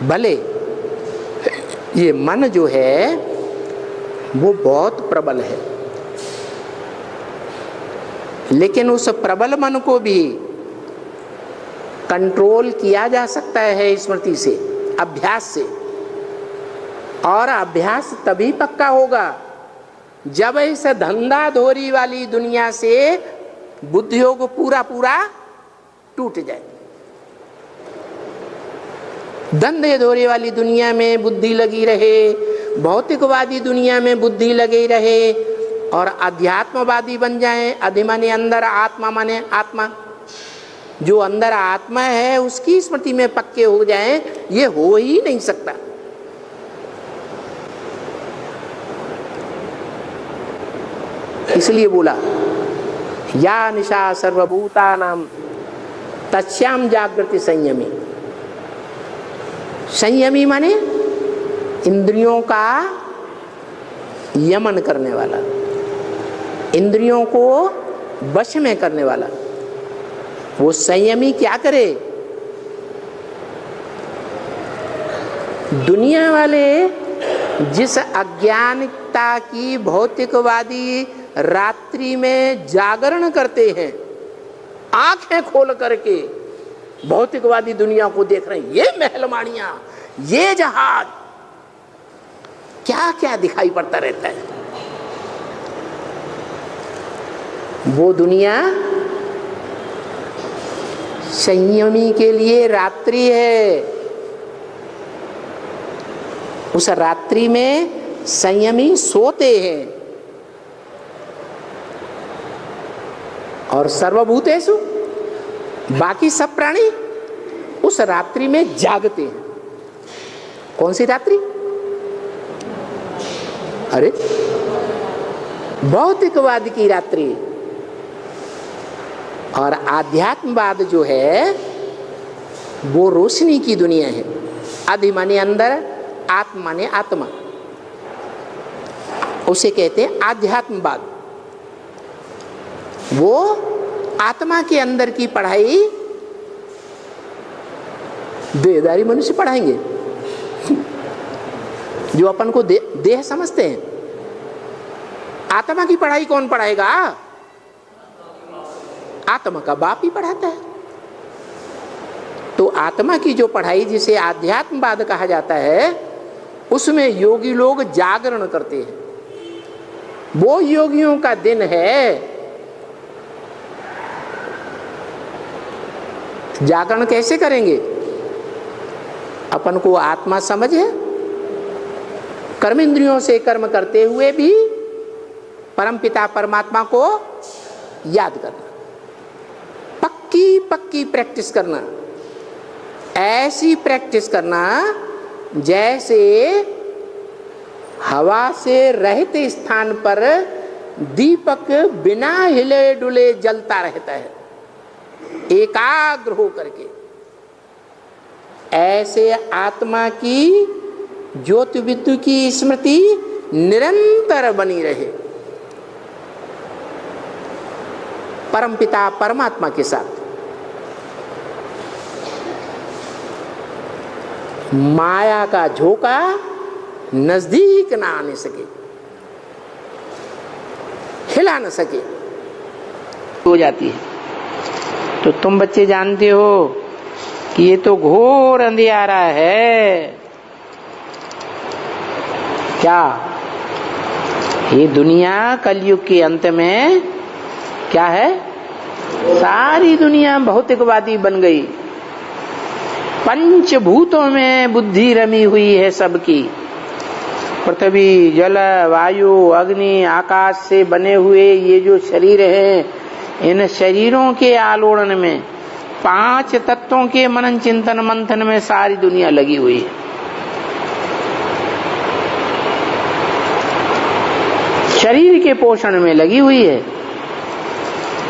भले ये मन जो है वो बहुत प्रबल है, लेकिन उस प्रबल मन को भी कंट्रोल किया जा सकता है स्मृति से, अभ्यास से। और अभ्यास तभी पक्का होगा जब इस धंधाधोरी वाली दुनिया से बुद्धियोग पूरा पूरा टूट जाए। धंधेधोरी वाली दुनिया में बुद्धि लगी रहे, भौतिकवादी दुनिया में बुद्धि लगी रहे, और अध्यात्मवादी बन जाए। अधि माने अंदर, आत्मा माने आत्मा, जो अंदर आत्मा है उसकी स्मृति में पक्के हो जाए, ये हो ही नहीं सकता। इसलिए बोला या निशा सर्वभूतानां तस्याम जागृति संयमी। संयमी माने इंद्रियों का यमन करने वाला, इंद्रियों को वश में करने वाला। वो संयमी क्या करे? दुनिया वाले जिस अज्ञानता की भौतिकवादी रात्रि में जागरण करते हैं, आंखें खोल करके भौतिकवादी दुनिया को देख रहे हैं, ये महलमाड़ियां, ये जहाज, क्या क्या दिखाई पड़ता रहता है। वो दुनिया संयमी के लिए रात्रि है। उस रात्रि में संयमी सोते हैं, और सर्वभूतेषु, बाकी सब प्राणी उस रात्रि में जागते हैं। कौन सी रात्रि? अरे भौतिकवाद की रात्रि। और आध्यात्मवाद जो है वो रोशनी की दुनिया है। अधि माने अंदर, आत्मा माने आत्मा, उसे कहते हैं आध्यात्मवाद। वो आत्मा के अंदर की पढ़ाई देहधारी मनुष्य पढ़ाएंगे, जो अपन को देह समझते हैं। आत्मा की पढ़ाई कौन पढ़ाएगा? आत्मा का बाप ही पढ़ाता है। तो आत्मा की जो पढ़ाई, जिसे आध्यात्मवाद कहा जाता है, उसमें योगी लोग जागरण करते हैं। वो योगियों का दिन है। जागरण कैसे करेंगे? अपन को आत्मा समझ है, कर्म इंद्रियों से कर्म करते हुए भी परमपिता परमात्मा को याद करना, पक्की पक्की प्रैक्टिस करना। ऐसी प्रैक्टिस करना जैसे हवा से रहते स्थान पर दीपक बिना हिले डुले जलता रहता है, एकाग्र हो करके। ऐसे आत्मा की ज्योति विद्युत की स्मृति निरंतर बनी रहे परमपिता परमात्मा के साथ। माया का झोंका नजदीक ना आने सके, हिला न सके, हो जाती है। तो तुम बच्चे जानते हो कि ये तो घोर अंधियारा है। क्या ये दुनिया कलयुग के अंत में क्या है? सारी दुनिया भौतिकवादी बन गई। पंचभूतों में बुद्धि रमी हुई है सबकी। पृथ्वी, जल, वायु, अग्नि, आकाश से बने हुए ये जो शरीर हैं, इन शरीरों के आलोड़न में, पांच तत्वों के मनन चिंतन मंथन में सारी दुनिया लगी हुई है। शरीर के पोषण में लगी हुई है,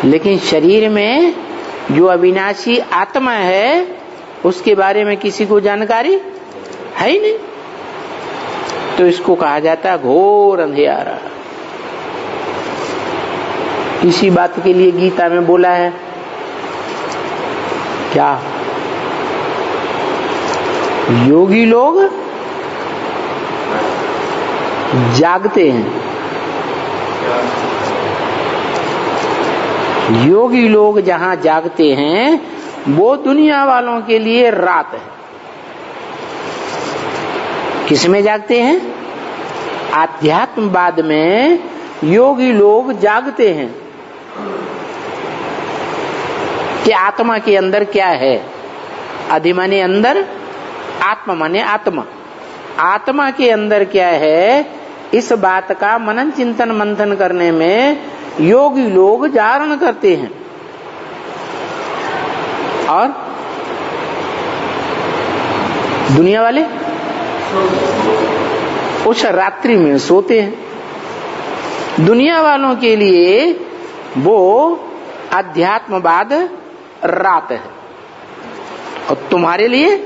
लेकिन शरीर में जो अविनाशी आत्मा है उसके बारे में किसी को जानकारी है ही नहीं। तो इसको कहा जाता है घोर अंधियारा। इसी बात के लिए गीता में बोला है क्या? योगी लोग जागते हैं, योगी लोग जहां जागते हैं वो दुनिया वालों के लिए रात है। किसमें जागते हैं? आध्यात्मवाद में योगी लोग जागते हैं कि आत्मा के अंदर क्या है। अधि माने अंदर, आत्मा माने आत्मा। आत्मा के अंदर क्या है, इस बात का मनन चिंतन मंथन करने में योगी लोग जागरण करते हैं। और दुनिया वाले उस रात्रि में सोते हैं। दुनिया वालों के लिए वो अध्यात्मवाद रात है, और तुम्हारे लिए,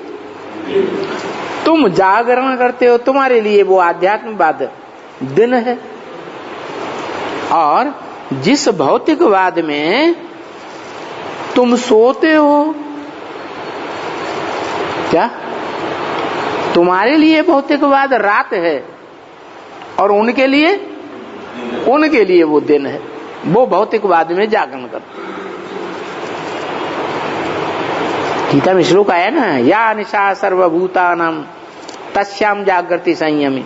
तुम जागरण करते हो, तुम्हारे लिए वो आध्यात्मवाद दिन है। और जिस भौतिकवाद में तुम सोते हो, क्या तुम्हारे लिए भौतिकवाद रात है और उनके लिए वो दिन है। वो भौतिकवाद में जागरण करते। गीता में श्लोक आया ना, या निशा सर्वभूतानां तस्याम जागृति संयमी।